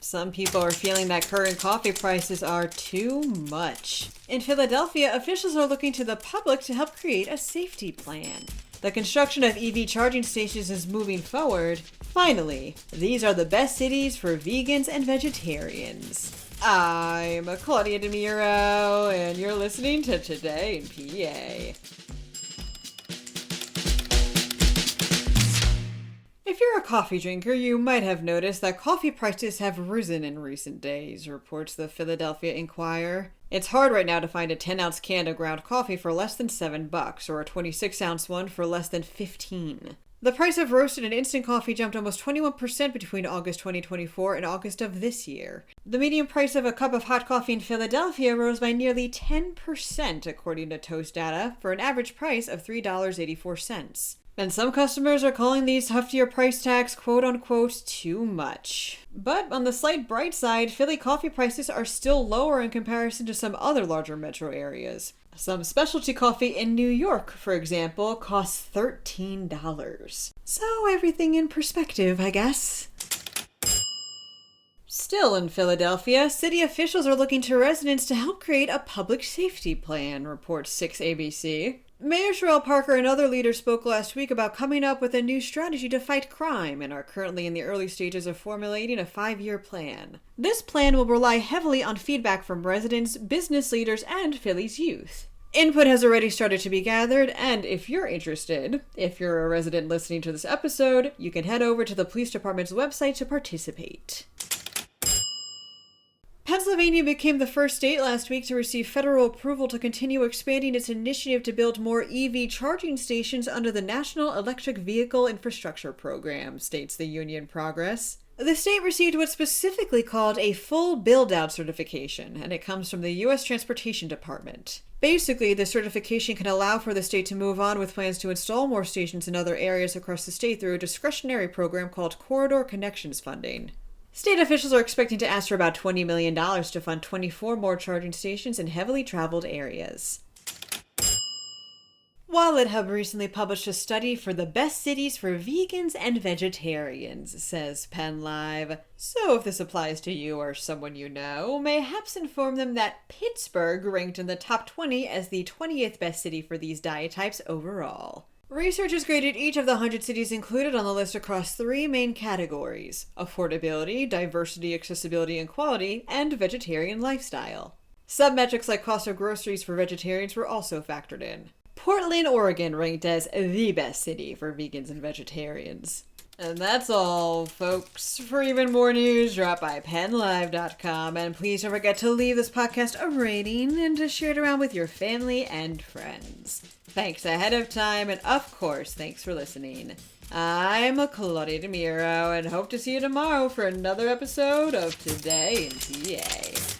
Some people are feeling that current coffee prices are too much. In Philadelphia, officials are looking to the public to help create a safety plan. The construction of EV charging stations is moving forward. Finally, these are the best cities for vegans and vegetarians. I'm Claudia Dimuro, and you're listening to Today in PA. If you're a coffee drinker, you might have noticed that coffee prices have risen in recent days, reports the Philadelphia Inquirer. It's hard right now to find a 10-ounce can of ground coffee for less than $7, or a 26-ounce one for less than $15. The price of roasted and instant coffee jumped almost 21% between August 2024 and August of this year. The median price of a cup of hot coffee in Philadelphia rose by nearly 10%, according to Toast data, for an average price of $3.84. And some customers are calling these heftier price tags quote-unquote too much. But on the slight bright side, Philly coffee prices are still lower in comparison to some other larger metro areas. Some specialty coffee in New York, for example, costs $13. So everything in perspective, I guess. Still in Philadelphia, city officials are looking to residents to help create a public safety plan, reports 6ABC. Mayor Sherrell Parker and other leaders spoke last week about coming up with a new strategy to fight crime and are currently in the early stages of formulating a 5-year plan. This plan will rely heavily on feedback from residents, business leaders, and Philly's youth. Input has already started to be gathered, and if you're interested, if you're a resident listening to this episode, you can head over to the police department's website to participate. Pennsylvania became the first state last week to receive federal approval to continue expanding its initiative to build more EV charging stations under the National Electric Vehicle Infrastructure Program, states the Union Progress. The state received what's specifically called a full build-out certification, and it comes from the U.S. Transportation Department. Basically, the certification can allow for the state to move on with plans to install more stations in other areas across the state through a discretionary program called Corridor Connections Funding. State officials are expecting to ask for about $20 million to fund 24 more charging stations in heavily traveled areas. Wallet Hub recently published a study for the best cities for vegans and vegetarians, says PennLive. So if this applies to you or someone you know, mayhaps inform them that Pittsburgh ranked in the top 20 as the 20th best city for these diet types overall. Researchers graded each of the 100 cities included on the list across 3 main categories: affordability, diversity, accessibility, and quality, and vegetarian lifestyle. Submetrics like cost of groceries for vegetarians were also factored in. Portland, Oregon ranked as the best city for vegans and vegetarians. And that's all, folks. For even more news, drop by PennLive.com, and please don't forget to leave this podcast a rating and to share it around with your family and friends. Thanks ahead of time, and of course, thanks for listening. I'm Claudia Dimuro, and hope to see you tomorrow for another episode of Today in PA.